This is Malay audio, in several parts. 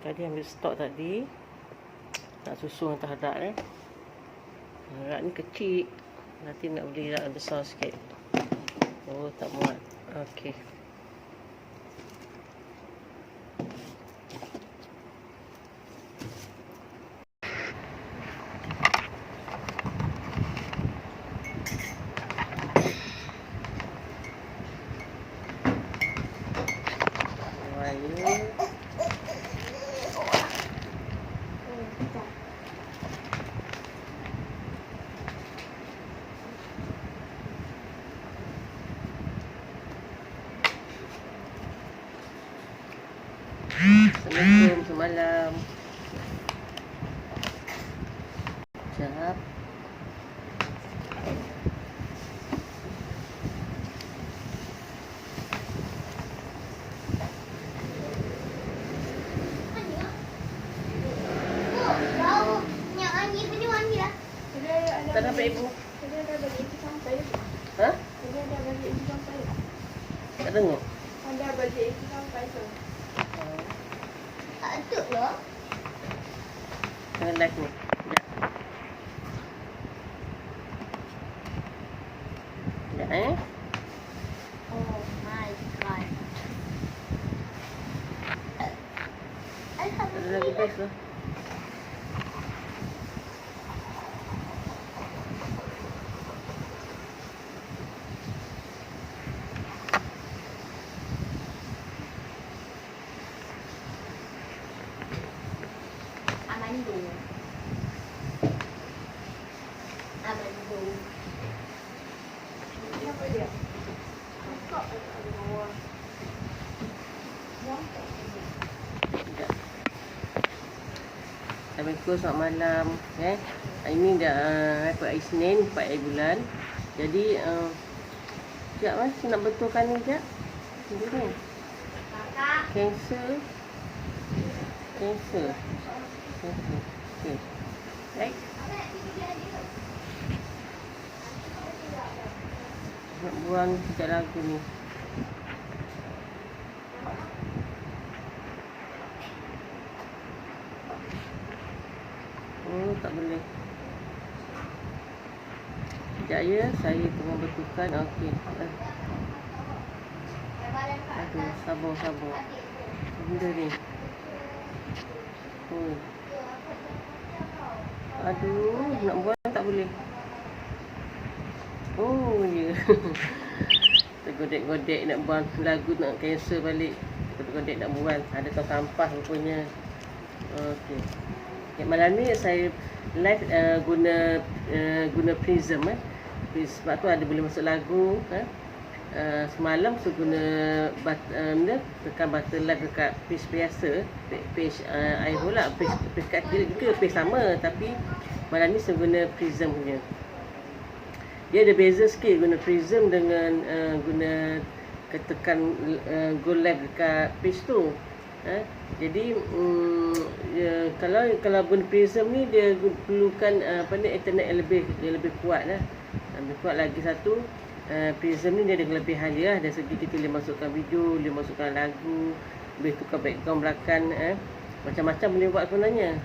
Tadi ambil stok tadi. Nak susun atas rak ni. Rak ni kecil. Nanti nak beli rak besar sikit. Oh, tak muat. Okey. Assalamualaikum semalam. Sekejap. Tak dapat ibu. Dia dah balik itu sampai. Ha? Dia dah balik itu sampai. Tak dengar. Ada balik itu sampai tu. Tak atuk lah. Tengah live ni. Sekejap. Sekejap Oh my god. Tak ada lagu best lah. Amando. Apa dia? Kok ada bawah. Assalamualaikum, selamat malam. Hari ni dah hari Isnin, 4 hari bulan. Jadi sekejap mas, nak betulkan ni sekejap. Ni. Cancel. Okey. Right. Nak buang sekejap lagu ni. Oh, tak boleh. Sekejap ya, saya tengah betulkan. Okey. Aduh, sabar. Benda ni. Oh. Aduh, nak buang tak boleh. Oh, ya. Tergodek-godek nak buang lagu, nak cancel balik. Tergodek nak buang. Ada tong sampah rupanya. Okey. Malam ni saya live guna Prism sebab tu ada boleh masuk lagu. Semalam saya guna tekan button live dekat page biasa, page iPhone lah, page kat kiri juga page sama, tapi malam ni saya guna Prism punya. Dia ada beza sikit guna Prism dengan guna tekan go live dekat page tu. Jadi kalau guna Prism ni dia perlukan internet yang lebih kuat lah. Lebih kuat lagi satu. Prism ni dia ada kelebihan dia lah. Dari segi kita boleh masukkan video, boleh masukkan lagu, boleh tukar background belakang, macam-macam boleh buat sebenarnya.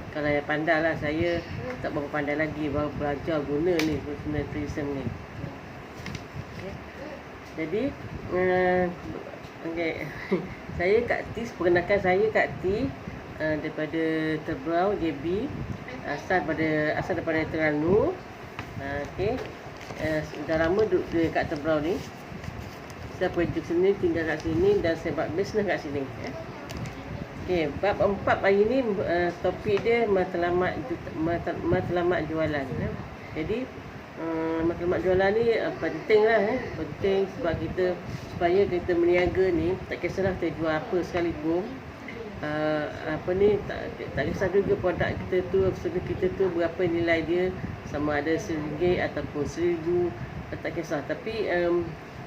Kalau yang pandai lah, saya tak berapa pandai lagi, baru belajar guna ni sebenarnya Prism ni. Okay. Jadi okay. Saya Kak T, perkenalkan saya Kak T, daripada Terbrau JB, asal daripada Terengganu. Okey. Dah lama duduk dekat Terbrau ni. Saya pergi sini, tinggal kat sini dan saya buat bisnes kat sini. Okey, bab 4 hari ni topik dia matlamat jualan. Jadi matlamat jualan ni penting lah, penting sebab supaya kita berniaga ni, tak kisahlah kita jual apa sekalipun, tak kisah juga produk kita tu, berapa nilai dia, sama ada RM1 ataupun RM1,000, tak kisah. Tapi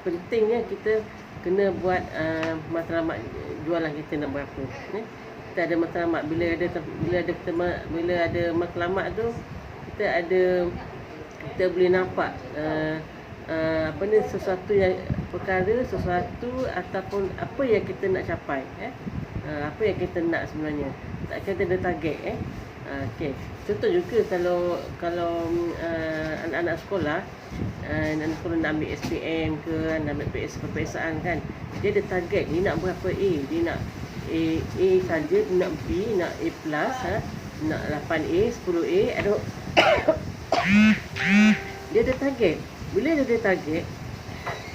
pentingnya kita kena buat matlamat jualan kita nak berapa. Kita ada matlamat, bila ada matlamat tu, kita boleh nampak sesuatu ataupun apa yang kita nak capai. apa yang kita nak sebenarnya. Tak kata ada target okey. Contoh juga kalau anak-anak sekolah anak sekolah nak ambil SPM ke, nak ambil peperiksaan kan, dia ada target, dia nak berapa A, dia nak A saja, dia nak B, nak A plus, nak 8A, 10A, ada dia ada target. Bila dia ada target,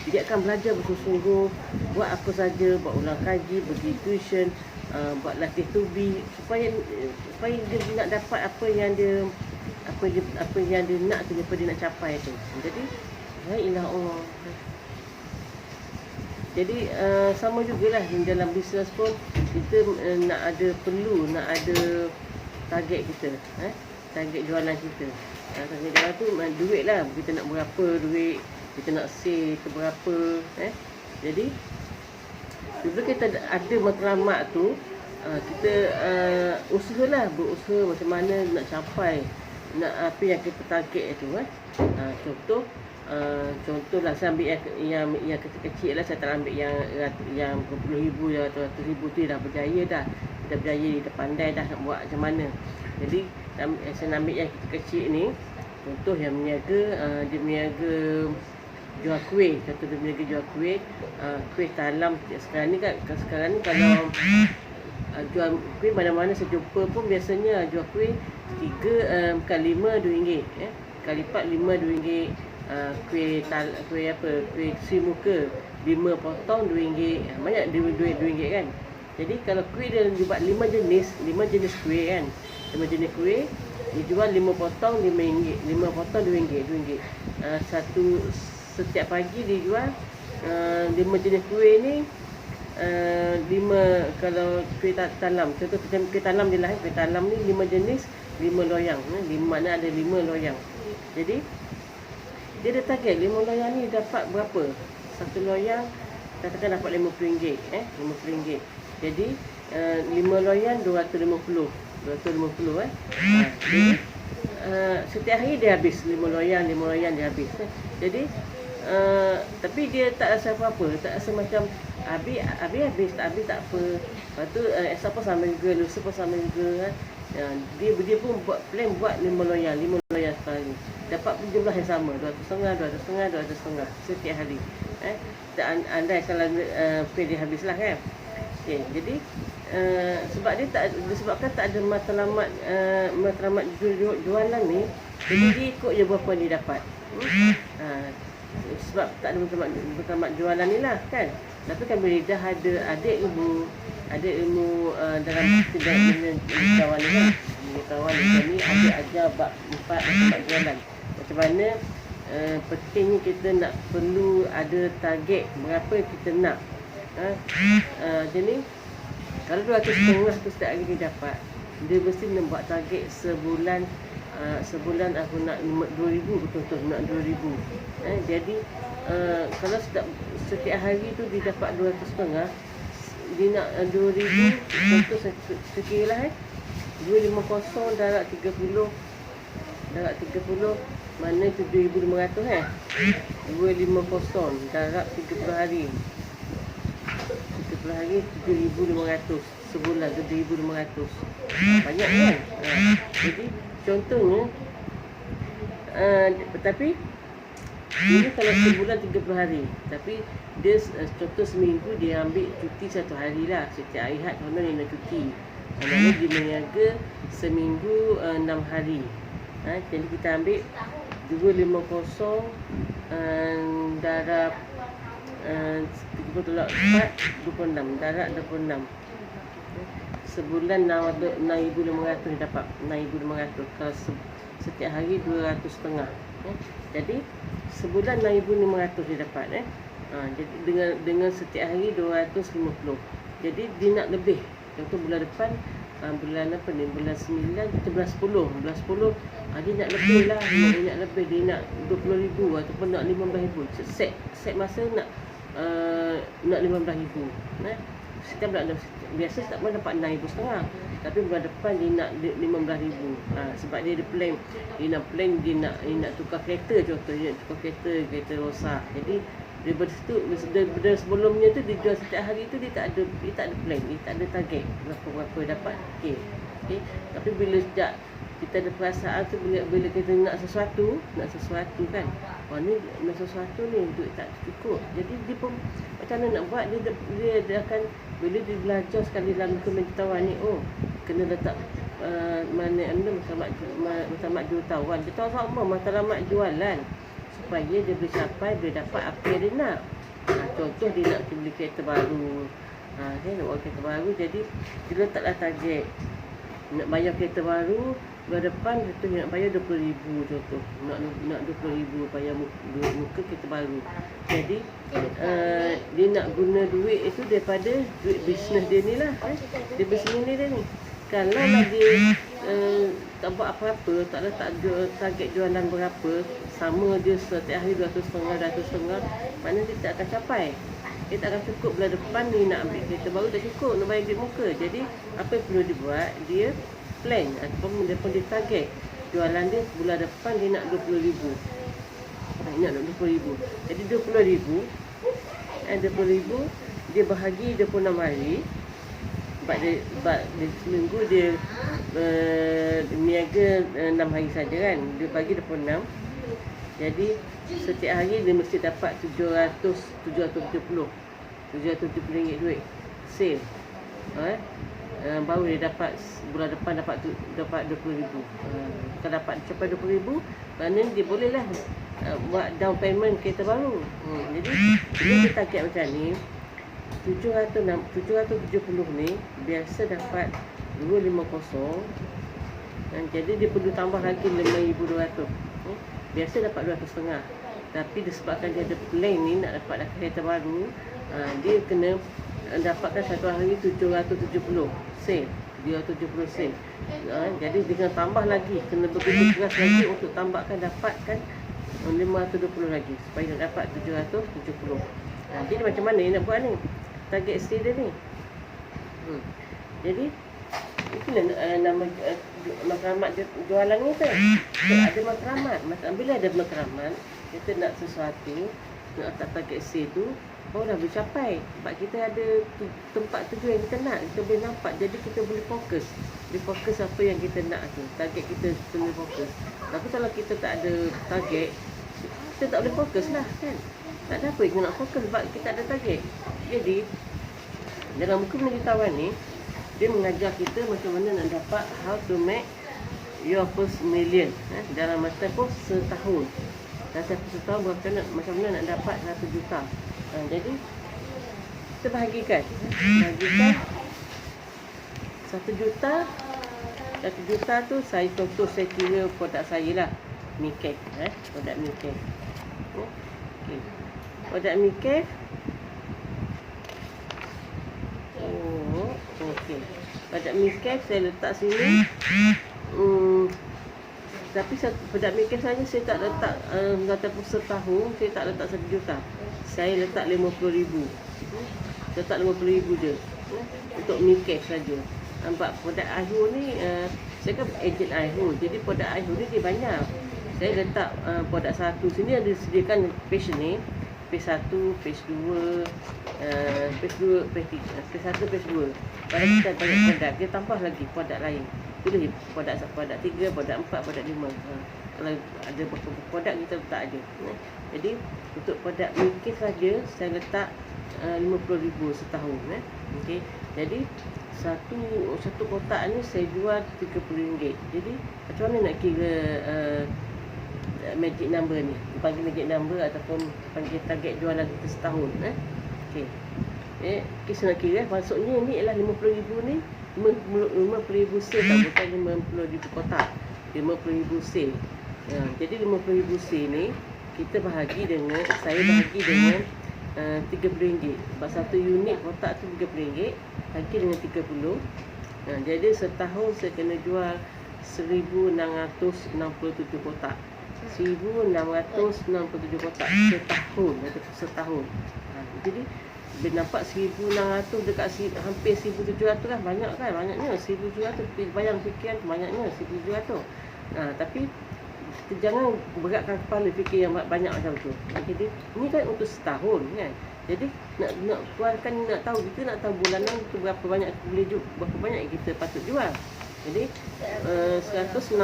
dia akan belajar bersungguh-sungguh, buat apa saja, buat ulang kaji, pergi tuition, buat latih tubi supaya dia nak dapat apa yang dia nak tu, apa dia nak capai tu. Jadi la ilaha Allah. Jadi sama jugalah dalam bisnes pun kita nak ada target kita, target jualan kita. Target jualan tu duit lah, kita nak berapa duit, kita nak sale ke berapa. Jadi bila kita ada matlamat tu, kita berusaha macam mana nak capai apa yang kita target tu. Contohlah saya ambil yang kecil-kecil lah, saya tak ambil yang berpuluh ribu atau ratus ribu tu dah berjaya dah. Kita berjaya, dah pandai dah nak buat macam mana. Jadi saya ambil yang kecil-kecil ni, contoh yang berniaga, dia berniaga jual kuih. Contoh dia berniaga jual kuih, kuih talam. Sekarang ni kalau jual kuih mana-mana saya jumpa pun biasanya jual kuih 5 RM2, kali 4 RM5. Kuih si muka 5 potong RM2, banyak duit RM2 kan. Jadi kalau kuih dia buat 5 jenis kuih kan, 5 jenis kuih dia jual 5 potong RM5, 5 potong RM2. Setiap pagi dia jual 5 jenis kuih ni, 5 kalau kuih talam. Contoh kuih talam dia lah, kuih talam ni 5 jenis, 5 loyang, makna ada 5 loyang. Jadi dia ada target 5 loyang ni dapat berapa. Satu loyang katakan dapat RM50, RM50. Jadi 5 loyang 250. Jadi setiap hari dia habis 5 loyang dia habis. Jadi tapi dia tak rasa apa-apa, tak rasa macam habis tak apa. Lepas tu esok pun sama juga, lusa pun sama juga. Dia pun buat plan buat 5 loyang sekali. Dapat pun jumlah yang sama, 200 setiap hari. Andai kalau plan dia habislah kan. Okay, jadi disebabkan tak ada matlamat jualan ni, jadi dia ikut je berapa dia dapat. Sebab tak ada matlamat jualan ni lah kan. Tapi kan bila dah ada ilmu dalam kedai kawan ni kan, kawan ni ada ajar bab 4 matlamat jualan. Macam mana pentingnya kita nak perlu ada target berapa kita nak. Jadi kalau 250 tu setiap hari dia dapat, dia mesti nak buat target sebulan aku nak 2,000, betul-betul nak 2,000. Jadi kalau setiap hari tu dia dapat 250, dia nak 2,000, contoh saya kira lah 250 darab 30, mana tu 2,500 250 darab 30 hari, 7,500 sebulan, 7,500. Banyak kan? Jadi contohnya tapi ini kalau sebulan 30 hari, tapi dia contoh seminggu dia ambil cuti 1 hari lah. Setiap hari had mana dia nak cuti, maknanya dia meniaga seminggu 6 hari. Jadi kita ambil 250 darab 30 tolak 4, 26 darab 26. Sebulan 6,500 dia dapat, 6,500. Kalau setiap hari 200,500. Jadi sebulan 6,500 dia dapat. Jadi dengan setiap hari 250. Jadi dia nak lebih. Contoh bulan depan, bulan 9, kita bulan 10. Dia nak lebih lah. Dia nak lebih, dia nak 20,000 ataupun nak 15,000. Set masa nak 15,000. Setiap bulan biasa tak pernah dapat 6,500, tapi bulan depan dia nak 15,000. Sebab dia ada plan. Dia nak tukar kereta, contohnya tukar kereta rosak. Jadi Daripada situ, daripada sebelumnya tu dia jual setiap hari tu dia tak ada plan, dia tak ada target berapa dapat. Okey. Tapi bila sejak kita ada perasaan tu, bila kita nak sesuatu kan, ni nak sesuatu ni duit tak cukup, jadi dia pun macam mana nak buat, dia akan, bila dia belajar sekali dalam pemberitahuan ni, kena letak matlamat jutawan. Dia tahu sama matlamat jualan supaya dia boleh capai, boleh dapat apa yang dia nak. Contoh dia nak beli kereta baru, dia nak bawa kereta baru, jadi dia letaklah target nak bayar kereta baru bulan depan, dia nak bayar 20,000 contoh, nak 20,000 bayar muka kereta baru. Jadi dia nak guna duit itu daripada duit bisnes dia ni lah, dia bisnes dia ni. Kalau lah dia tak buat apa-apa, tak letak target jualan berapa, sama dia setiap hari 200 setengah, mana dia tak akan capai. Dia tak akan cukup bulan depan ni, nak ambil kereta baru tak cukup, nak bayar duit muka. Jadi apa yang perlu dibuat, dia plan ataupun dia target jualan dia bulan depan dia nak 20,000. Nak 20,000. Jadi 20,000 dia bahagi 26 hari. Sebab dia seminggu dia niaga 6 hari saja kan, dia bagi 26. Jadi setiap hari dia mesti dapat 770 ringgit duit sale. Baru dia dapat bulan depan dapat 20,000. Kalau dapat capai 20,000, maknanya dia bolehlah buat down payment kereta baru. Jadi dia target macam ni, 770 ni biasa dapat 250. Jadi dia perlu tambah lagi 5,200. Biasa dapat 200 setengah. Tapi disebabkan dia ada plan ni nak dapat kereta baru, dia kena dapatkan satu hari 770 sale, 270 sale. Jadi dia kena tambah lagi, kena begitu keras lagi untuk tambahkan, dapatkan 520 lagi supaya dia dapat 770. Jadi macam mana dia nak buat ni, target stay dia ni. Jadi itulah nama matlamat jualan ni tu. Ada matlamat. Bila ada matlamat, kita nak sesuatu, nak letak target stay tu, baru dah boleh capai. Sebab kita ada tempat tujuan yang kita nak, kita boleh nampak. Jadi kita boleh fokus apa yang kita nak tu. Target kita boleh fokus. Tapi kalau kita tak ada target, kita tak boleh fokus lah kan. Tak ada apa yang nak fokus sebab kita ada target. Jadi dalam buku pengetahuan ni, dia mengajar kita macam mana nak dapat how to make your first million dalam masa tempoh setahun. Dalam tempoh setahun macam mana nak dapat 1 juta. Jadi kita bahagikan 1 juta tu, saya contoh, saya kira produk saya lah, Mikef, produk Mikef. Okay. Produk Mikef. Okey. Produk Mikef saya letak sini. Tapi produk Mikef saja saya tak letak tempoh setahun, saya tak letak 1 juta. Saya letak 50,000. Letak 50,000 je. Untuk Mikef saja. Nampak produk Aihu ni, saya kan ejen Aihu. Jadi produk Aihu ni dia banyak. Saya letak produk satu sini, ada disediakan page ni. Page 1, page 2, page 2, page 3, page 1, page 2. Kalau kita banyak produk, dia tambah lagi produk lain. Pilih produk 3, produk 4, produk 5. Kalau ada beberapa produk kita letak ada. Jadi untuk produk Mikef saja saya letak 50,000 setahun. Okey. Jadi satu kotak ni saya jual RM30. Jadi macam mana nak kira magic number ni? Panggil magic number ataupun panggil target jualan kita setahun. Okey. Kita nak kira, maksudnya ni ialah 50,000 ni 50,000 sale tak, bukan 50,000 kotak. 50,000 sale. Jadi 50,000 sale ni saya bahagi dengan RM30. Sebab satu unit kotak tu RM30, bagi dengan 30. Jadi setahun saya kena jual 1,667 kotak. 1,667 kotak setahun. Jadi bila nampak 1,600 dekat hampir 1,700 kan, banyak kan, banyaknya 1,700. Bayang fikiran banyaknya 1,700. Tapi kita jangan beratkan kepala fikir yang banyak macam tu. Jadi ni kan untuk setahun kan. Jadi nak keluarkan, nak tahu, kita nak tahu bulanan tu berapa banyak boleh berapa banyak kita patut jual. Jadi 1,667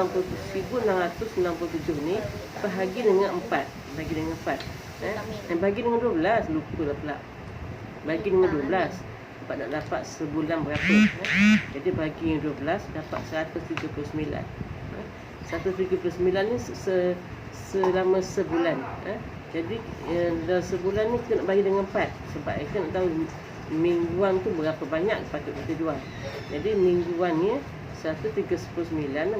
ni bahagi dengan 4. Bagi dengan 4. Bagi dengan 12, lupa lah pula. Bagi dengan 12. Sebab nak dapat sebulan berapa. Jadi bagi dengan 12 dapat 139. 139 ni selama sebulan. Jadi dalam sebulan ni kita nak bagi dengan 4. Sebab kita nak tahu mingguan tu berapa banyak patut kita jual. Jadi mingguan ni 139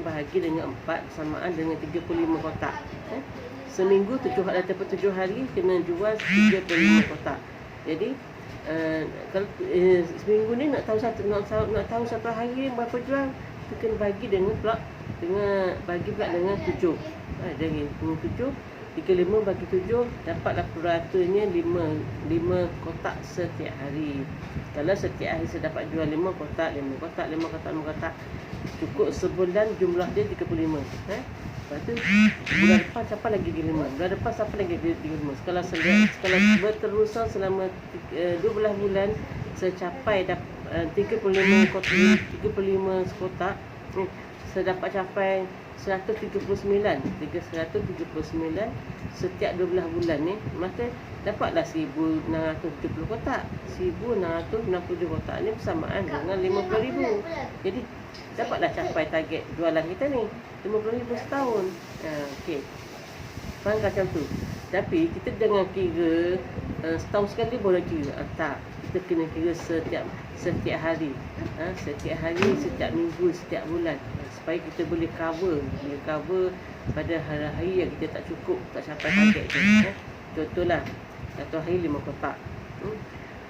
bahagi dengan 4 samaan dengan 35 kotak. Seminggu 7 hari kena jual 35 kotak. Jadi kalau seminggu ni nak tahu satu hari berapa jual, kita kena bagi dengan bagi pula dengan 7. Jadi dengan 7 35 bagi 7 dapatlah puratanya 5 kotak setiap hari. Kalau setiap hari saya dapat jual 5 kotak, cukup sebulan jumlah dia 35. Lepas tu bulan depan siapa lagi 35. Bulan depan siapa lagi 35. Kalau berterusan selama 12 bulan saya capai 35 kotak, saya dapat capai 139 setiap 12 bulan ni, maka dapatlah 1,670 kotak. 1,660 kotak ni bersamaan dengan 50,000. Jadi dapatlah capai target jualan kita ni 50,000 setahun. Okey. Faham macam tu. Tapi kita jangan kira setahun sekali boleh kira. Tak. Kita kena kira setiap hari. Setiap hari, setiap minggu, setiap bulan. Supaya kita boleh cover pada hari-hari yang kita tak cukup, tak capai target tu. Contohlah, satu hari 5 kotak.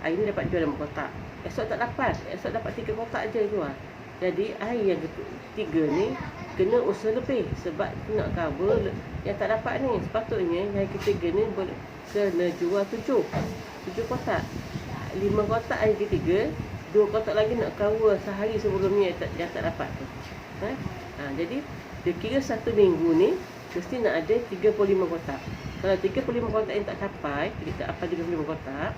Hari ni dapat jual 5 kotak. Esok tak dapat. Esok dapat 3 kotak je jual. Jadi hari yang ketiga ni kena usaha lebih sebab nak cover yang tak dapat ni. Sepatutnya hari ketiga ni kena jual 7 kotak. 5 kotak hari ketiga, 2 kotak lagi nak cover sehari sebelumnya yang tak dapat tu. Jadi dia kira satu minggu ni mesti nak ada 35 kotak. Kalau 35 kotak yang tak capai, kita apa 35 kotak,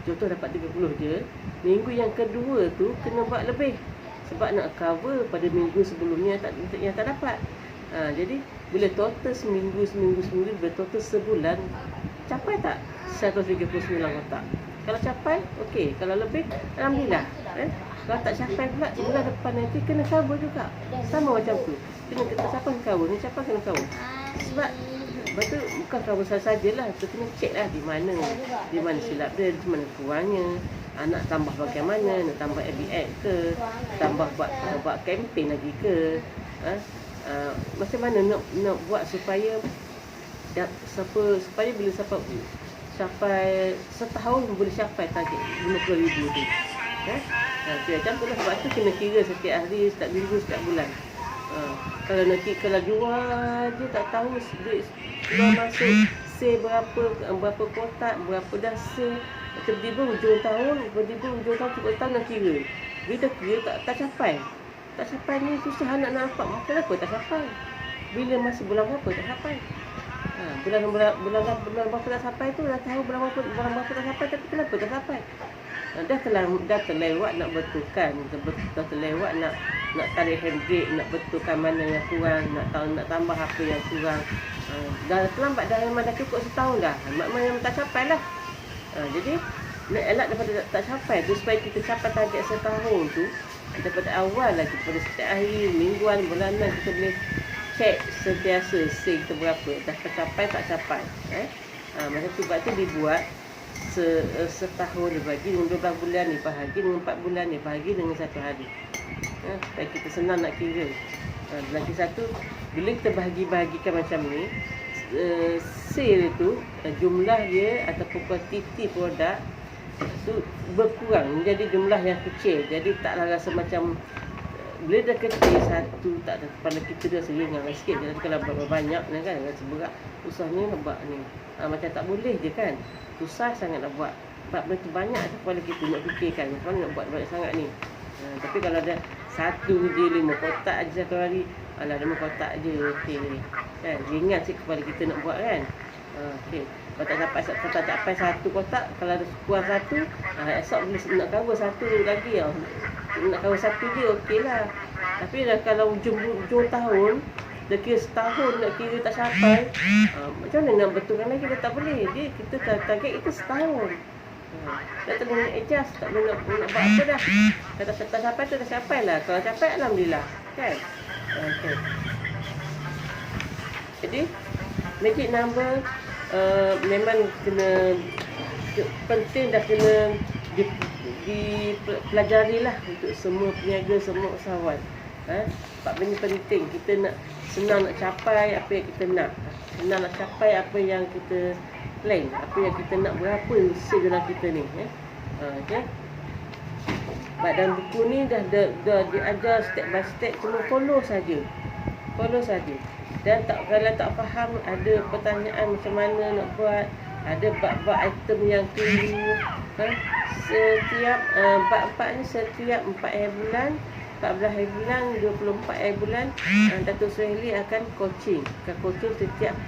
contoh dapat 30 je, minggu yang kedua tu kena buat lebih sebab nak cover pada minggu sebelumnya yang tak dapat. Jadi bila total seminggu, bila total sebulan, capai tak 139 kotak? Kalau capai, okey. Kalau lebih, alhamdulillah. Kalau tak capai pula, bulan depan nanti kena cover juga. Sama macam tu. Kita siapa kena cover, ni siapa kena cover. Sebab betul bukan cover sajalah, kita kena check lah di mana silap dia, di mana kurangnya. Nak tambah bagaimana, nak tambah FBX ke, tambah buat kempen lagi ke. Macam mana nak buat supaya bila sampai setahun boleh capai target 50,000 tu. Macam tu lah, sebab tu kena kira setiap hari, setiap minggu, setiap bulan. Kalau jual je tak tahu duit jual masuk sale berapa kotak, berapa dah sale. Tiba-tiba hujung tahun cukup tahun nak kira. Bila kira tak capai. Tak capai ni susah nak nampak. Kenapa tak capai? Bila masa bulan berapa tak capai? Bulan berapa tak capai tu dah tahu bulan berapa tak capai, tapi kenapa tak capai? Dah terlewat nak betulkan, dah terlewat nak tarik handbrake, nak betulkan mana yang kurang, nak tambah apa yang kurang. Dah terlambat, memang dah cukup setahun dah. Memang tak capai lah. Jadi nak elak daripada tak capai tu, supaya kita capai target setahun tu daripada awal lagi, pada setiap hari, mingguan, bulanan, kita boleh check sentiasa sale kita berapa, dah tercapai tak capai. Macam tu, sebab tu dibuat setahun dibagi dengan 12 bulan ni, bahagi dengan 4 bulan ni, bahagi dengan 1 hari. Supaya kita senang nak kira. Lagi satu, bila kita bahagikan macam ni, sale tu, jumlah dia ataupun kuantiti produk tu berkurang menjadi jumlah yang kecil. Jadi taklah rasa macam bila dah kecil satu, tak ada pada kita dah ringan sikit. Jadi kalau banyak ni kan rasa berat, susahnya nak buat ni. Macam tak boleh je kan, susah sangat nak buat. Sebab begitu banyak kepala kita nak fikirkan macam mana nak buat banyak sangat ni. Tapi kalau ada satu je 5 kotak je satu hari, 5 kotak je okey. kan, ringan sikit kepala kita nak buat kan. Okey, kalau tak capai satu kotak, kalau ada kurang satu, esok boleh nak cover satu lagi tau. Nak cover satu je okey lah. Tapi dah kalau hujung tahun, dah kira setahun nak kira tak capai, macam mana nak betulkan lagi? Dah tak boleh. Kita target kita setahun. Tak boleh adjust, tak boleh nak buat apa dah. Kalau tak capai tu dah capai lah. Kalau capai alhamdulillah, kan? Okey. Jadi magic number memang kena penting, dah kena dipelajari lah untuk semua peniaga, semua usahawan. Sebab benda penting, kita nak senang nak capai apa yang kita nak, senang nak capai apa yang kita plan, apa yang kita nak, berapa sale dalam kita ni. Okay. Sebab dalam buku ni dah diajar step by step, cuma follow saja. Dan kalau tak faham, ada pertanyaan macam mana nak buat, ada bab-bab item yang keliru. Setiap bab 4 ni setiap 4 hari bulan, 14 hari bulan, 24 hari bulan, Datuk Suhaili akan coaching. Setiap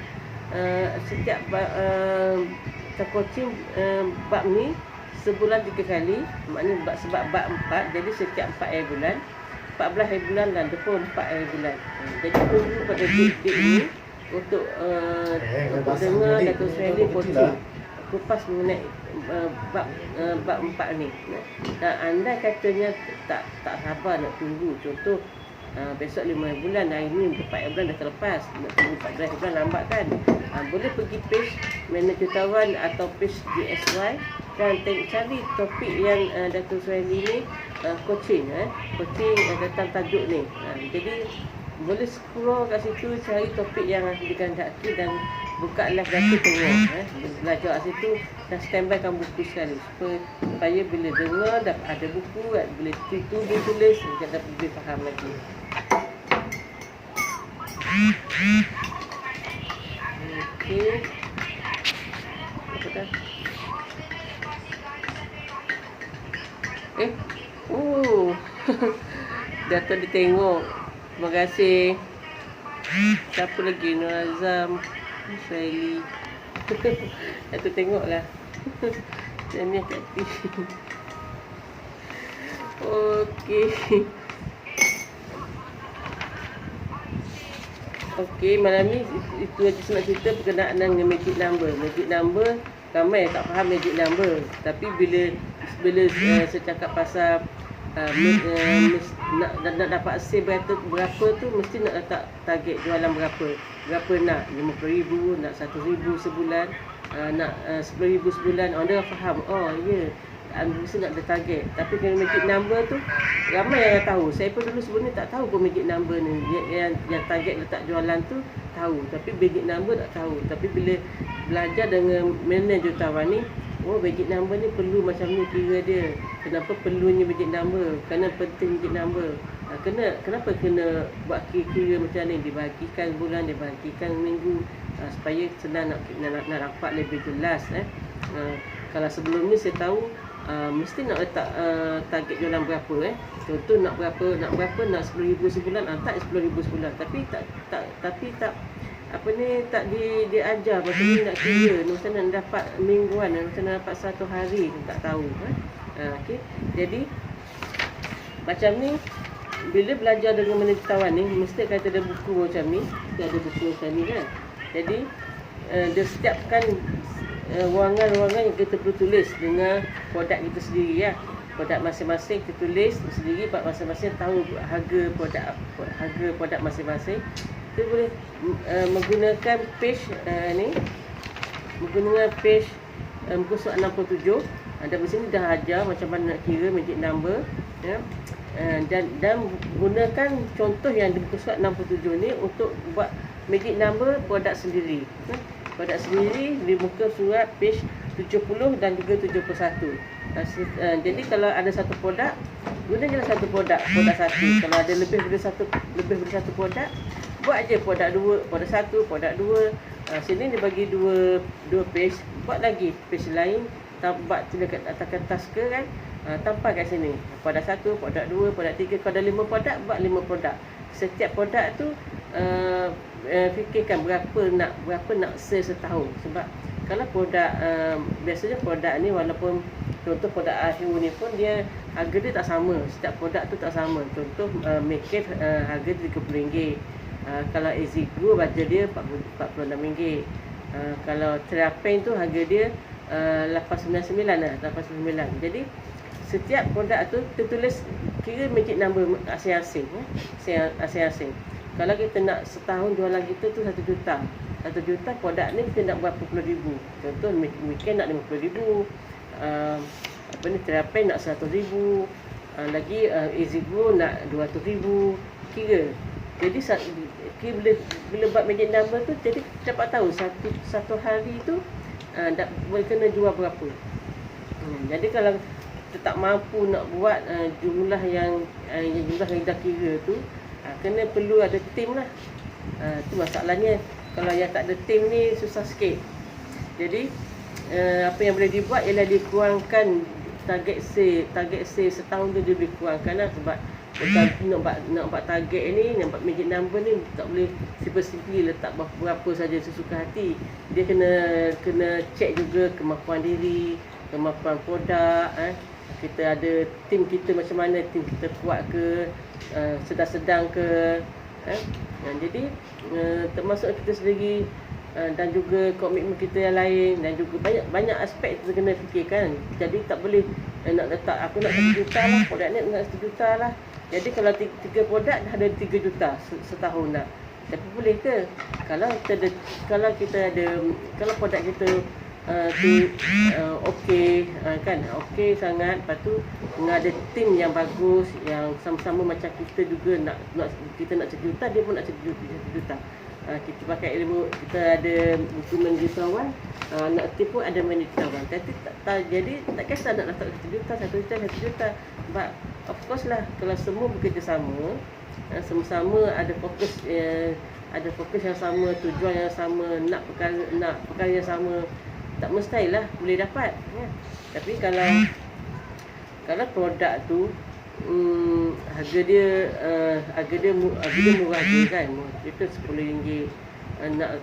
coaching bab ni sebulan 3 kali. Maknanya sebab bab 4, jadi setiap 4 hari bulan, 14 hari bulan dan 24 hari bulan. Jadi tunggu pada date ni untuk dengar Datuk Suhaili coaching kupas mengenai bab 4 ni. Dan andai katanya tak sabar nak tunggu, contoh besok 5 hari bulan, hari ni 4 hari bulan dah terlepas, nak tunggu 14 hari bulan lambat kan. Boleh pergi page Manager Jutawan atau page DSY dan cari topik yang Datuk Suhaili ni coaching tentang tajuk ni. Jadi boleh scroll kat situ, cari topik yang dikehendaki dan buka live Datuk tengok. Belajar kat situ dan standby kan buku sekali supaya bila dengar dah ada buku, boleh tulis dan lebih faham lagi. Okey. Apa dah? Datuk dia tengok. Terima kasih. Siapa lagi? Nur Azam, Suhaili. Datuk tengoklah. Macam ni kat TV. Okey. Okey, malam ni itu aja saya nak cerita berkenaan dengan magic number. Magic number, ramai tak faham magic number. Tapi bila saya cakap pasal nak dapat sale berapa tu, mesti nak letak target jualan berapa nak, 50,000, nak 1,000 sebulan, nak 10,000 sebulan. Orang dah faham, mesti nak ada target. Tapi kalau magic number tu ramai yang tahu. Saya pun dulu sebelum ni tak tahu pun magic number ni, yang target letak jualan tu tahu, tapi magic number tak tahu. Tapi bila belajar dengan Manager Jutawan ni, magic number ni perlu macam ni kira dia. Kenapa perlunya magic number? Kerana penting magic number. Kenapa kena buat kira macam ni? Dibagikan bulan, dibagikan minggu, supaya senang nak dapat lebih jelas. Kalau sebelum ni saya tahu mesti nak letak target jualan berapa. Contoh nak berapa, nak 10,000 sebulan, tak 10,000 sebulan. Tapi tak tak diajar macam ni nak kira, macam mana nak dapat mingguan, macam mana dapat satu hari, tak tahu. Okey. Jadi macam ni, bila belajar dengan Manager Jutawan ni, mesti akan ada buku macam ni. Kita ada buku macam ni kan. Jadi dia setiapkan ruangan-ruangan yang kita perlu tulis dengan produk kita sendiri ya. Produk masing-masing kita tulis sendiri, buat masing-masing tahu harga produk masing-masing. Kita boleh menggunakan page ni, menggunakan page muka surat 67. Dan di sini dah ajar macam mana nak kira magic number ya. Dan gunakan contoh yang di muka surat 67 ni untuk buat magic number produk sendiri. Produk sendiri di muka surat page 70 dan juga 71. Jadi kalau ada satu produk, guna je satu produk satu. Kalau ada lebih dari satu produk, buat je produk 2, produk 1, produk 2. Sini dia bagi dua page, buat lagi page lain, buat tulis kat atas kertas ke kan. Tampal kat sini produk 1, produk 2, produk 3. Kalau ada 5 produk, buat 5 produk. Setiap produk tu fikirkan berapa nak sale setahun. Sebab kalau produk biasanya produk ni, walaupun contoh produk Ahu ni pun dia harga dia tak sama, setiap produk tu tak sama. Contoh Make harga RM30. Kalau Easy Grow baca dia RM46. Kalau Terapen tu harga dia RM899 lah, RM899. Jadi setiap produk tu tertulis kira magic number asing-asing, asing-asing. Kalau kita nak setahun jualan kita tu 1 juta. 1 juta produk ni kita nak berapa puluh ribu. Contoh Weekend nak 50,000. Terapen nak 100,000. Lagi Easy Grow nak 200,000. Kira. Jadi bila buat magic number tu, jadi dapat tahu satu hari tu boleh kena jual berapa. Jadi kalau kita tak mampu nak buat jumlah yang dah kira tu, kena perlu ada tim lah. Tu masalahnya. Kalau yang tak ada tim ni susah sikit. Jadi apa yang boleh dibuat ialah dikurangkan target sale setahun tu, dia boleh kurangkan lah. Sebab nak buat target ni, nak buat magic number ni, tak boleh simply letak berapa saja sesuka hati. Dia kena check juga kemampuan diri, kemampuan produk. Kita ada tim kita macam mana, tim kita kuat ke, sedang-sedang ke. Jadi termasuk kita sendiri dan juga komitmen kita yang lain, dan juga banyak aspek kita kena fikirkan. Jadi tak boleh nak letak aku nak 1 juta lah, produk ni nak 1 juta lah. Jadi kalau 3 produk dah ada 3 juta setahun dah. Tapi boleh ke? Kalau produk kita okey, kan, okey sangat. Lepas tu ada tim yang bagus, yang sama-sama macam kita juga kita nak 1 juta, dia pun nak 1 juta. Kita pakai ilmu, kita ada buku manajemen, nak tim pun ada manajemen. Jadi tak kisah nak letak 1 juta, 1 juta. But of course lah, kalau semua bekerjasama, sama-sama ada fokus yang sama, tujuan yang sama, nak perkara yang sama, tak mustahil lah boleh dapat, ya. Tapi kalau produk tu harga dia murah je kan, kita RM10.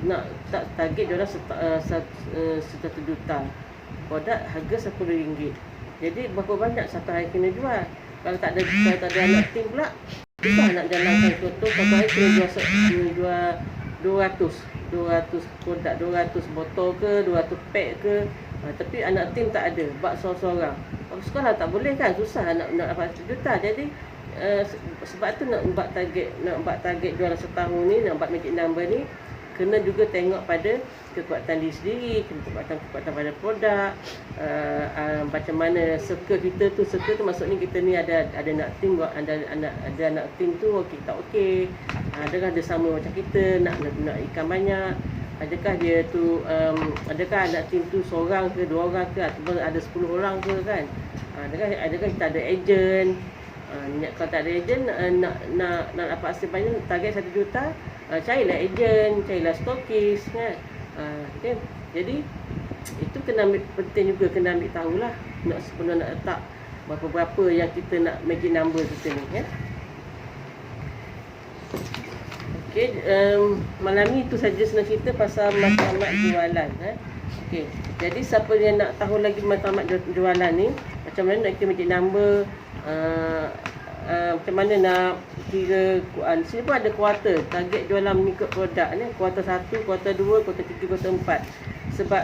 Nak tak target dia orang 1 juta. Produk harga RM10. Jadi berapa banyak satu hari kena jual? Kalau tak ada anak tim pula, susah nak jalankan. Contoh satu hari kena jual 200 produk, 200 botol ke, 200 pack ke. Tapi anak tim tak ada, buat seorang-seorang. Sekolah tak boleh kan, susah nak dapat 1 juta. Jadi sebab tu nak buat target jualan setahun ni, nak buat magic number ni, kena juga tengok pada kekuatan diri sendiri, kekuatan pada produk, macam mana circle kita tu. Circle tu maksudnya kita ni ada nak tim, ada anak tim tu okey tak okey, adakah dia sama macam kita, nak ikan banyak, adakah dia tu adakah anak tim tu seorang ke, 2 orang ke, ataupun ada 10 orang ke kan. Adakah kita ada ejen. Kalau tak ada ejen, nak dapat hasil banyak, target 1 juta, carilah ejen, carilah stokis kan. Okay. Jadi itu penting juga kena ambil tahulah sebelum nak letak berapa yang kita nak magic number kita ni, ya. Okey, malam ni itu saja senang cerita pasal matlamat jualan, Okey. Jadi siapa yang nak tahu lagi matlamat jualan ni, macam mana nak kita magic number, macam mana nak kira, sini pun ada kuarter, target jualan mengikut produk ni, kuarter 1, kuarter 2, kuarter 3, kuarter 4. Sebab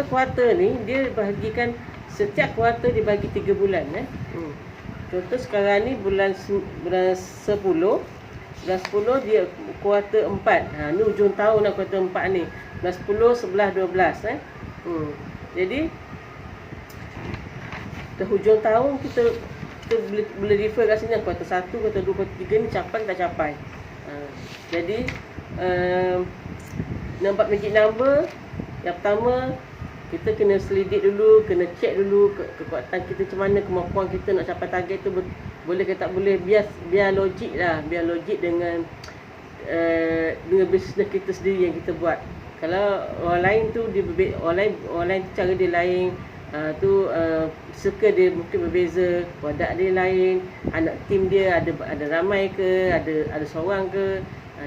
kuarter ni dia bahagikan, setiap kuarter dibagi 3 bulan. Contoh sekarang ni bulan 10 dia kuarter 4. Ni hujung tahun lah kuarter 4 ni. Bulan 10, 11, 12. Jadi ke hujung tahun kita boleh refer kat sini, kuarter 1, kuarter 2, kuarter 3 ni capai tak capai. Jadi nampak magic number, yang pertama kita kena selidik dulu, kena check dulu kekuatan kita macam mana, kemampuan kita nak capai target tu boleh ke tak boleh. Biar logik lah, biar logik dengan bisnes kita sendiri yang kita buat. Kalau orang lain tu orang lain cara dia lain, circle dia mungkin berbeza, produk dia lain, anak tim dia ada ramai ke, ada seorang ke.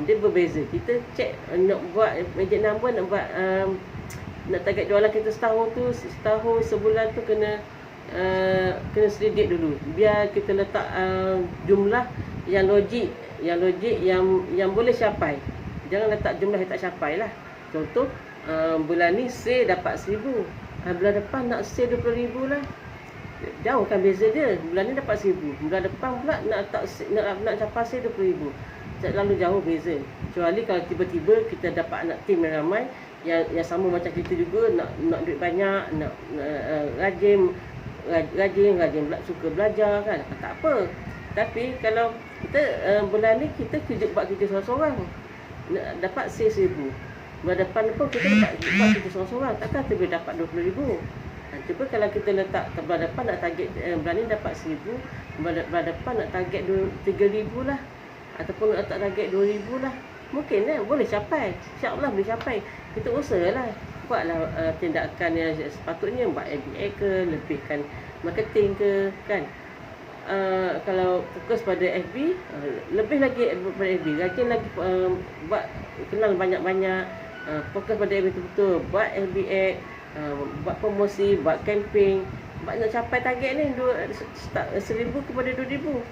Dia berbeza. Kita cek nak buat magic number, nak target jualan kita setahun tu, sebulan tu kena selidik dulu. Biar kita letak jumlah yang logik, yang boleh capai. Jangan letak jumlah yang tak capai lah. Contoh, bulan ni sale dapat 1,000. Bulan depan nak sale 20,000 lah. Jauh kan beza dia. Bulan ni dapat 1,000. Bulan depan pula nak capai sale 20,000. Terlalu jauh beza. Kecuali kalau tiba-tiba kita dapat anak tim yang ramai, yang sama macam kita juga, nak duit banyak, nak rajin, suka belajar kan, tak apa. Tapi kalau kita bulan ni kita buat kerja seorang-seorang, dapat sale 1,000. Bulan depan pun kita dapat buat kerja seorang-seorang, takkan kita boleh dapat 20,000. Cuba kalau kita letak bulan depan nak target, bulan ni dapat 1,000, bulan depan nak target 3,000 lah, ataupun nak target 2,000 lah. Mungkin boleh capai. InsyaAllah boleh capai. Kita usahalah. Buatlah tindakan yang sepatutnya. Buat MBA ke, lebihkan marketing ke, kan. Kalau fokus pada FB, lebih lagi pada FB. Rajin lagi buat kenal banyak-banyak. Fokus pada FB betul-betul. Buat MBA, buat promosi, buat campaign. Nak capai target ni 1,000 kepada 2,000.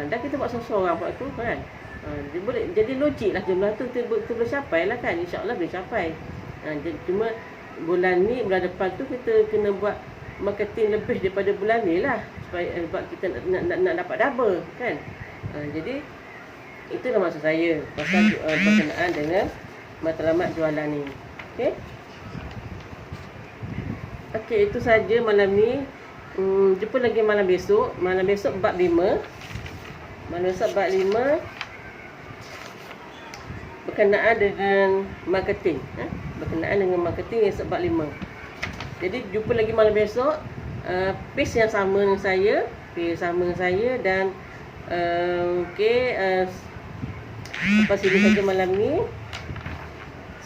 Dah kita buat seorang-seorang buat tu kan. Dia boleh jadi logik lah jumlah tu boleh capai lah kan. InsyaAllah boleh capai. Cuma bulan ni, bulan depan tu kita kena buat marketing lebih daripada bulan ni lah, supaya sebab kita nak dapat double kan. Jadi itulah maksud saya pasal berkenaan dengan matlamat jualan ni. Okey, itu saja malam ni. Jumpa lagi malam besok. Malam besok bab 5. Malam besok bab 5 berkenaan dengan marketing. Berkenaan dengan marketing yang sebab 5. Jadi jumpa lagi malam besok. Page yang sama dengan saya. Dan sampai sini saja malam ni.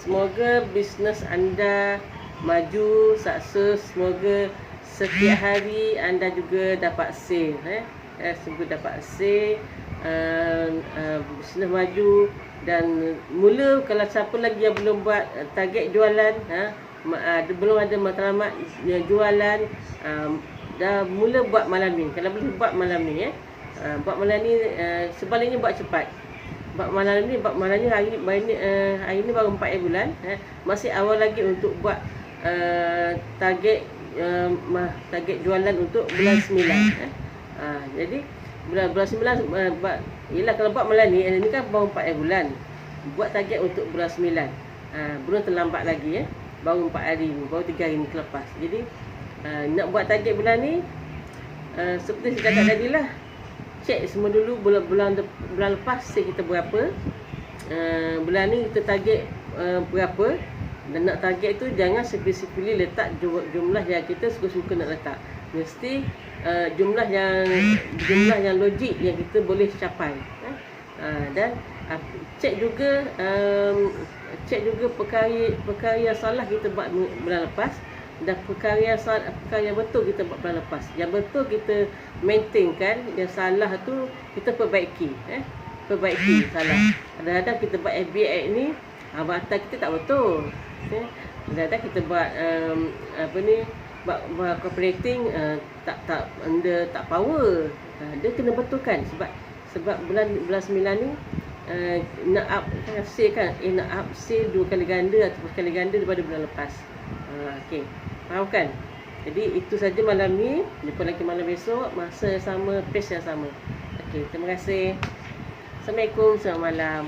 Semoga bisnes anda maju, sukses. Semoga setiap hari anda juga dapat sale. Semoga dapat sale, bisnes maju. Dan mula, kalau siapa lagi yang belum buat target jualan, belum ada matlamat jualan, dah mula buat malam ni. Kalau boleh buat malam ni, buat malam ni. Sebaliknya buat cepat. Buat malam ni hari ni baru 4 bulan. Masih awal lagi untuk buat target jualan untuk bulan 9. Jadi bulan 9 yelah, kalau buat malam ni kan baru 4 bulan. Buat target untuk bulan 9. Belum terlambat lagi baru 4 hari ni, baru 3 hari ni kelepas. Jadi nak buat target bulan ni, seperti saya cakap tadi lah, cek semua dulu bulan lepas sale kita berapa, bulan ni kita target berapa. Dan nak target tu jangan spesifik letak jumlah yang kita suka-suka nak letak. Mesti jumlah yang logik yang kita boleh capai. Dan cek juga perkara yang salah kita buat bulan lepas, dan perkara yang betul kita buat bulan lepas. Yang betul kita maintainkan, yang salah tu kita perbaiki. Perbaiki salah. Kadang-kadang kita buat FBA ni, avatar kita tak betul. Kadang-kadang kita buat buat cooperating, tak power. Dia kena betulkan sebab bulan 9 ni nak up sale kan, nak up sale 2 kali ganda ataupun sekali ganda daripada bulan lepas. Okey, faham kan? Jadi itu saja malam ni. Jumpa lagi malam besok, masa yang sama, page yang sama. Okey, terima kasih. Assalamualaikum, selamat malam.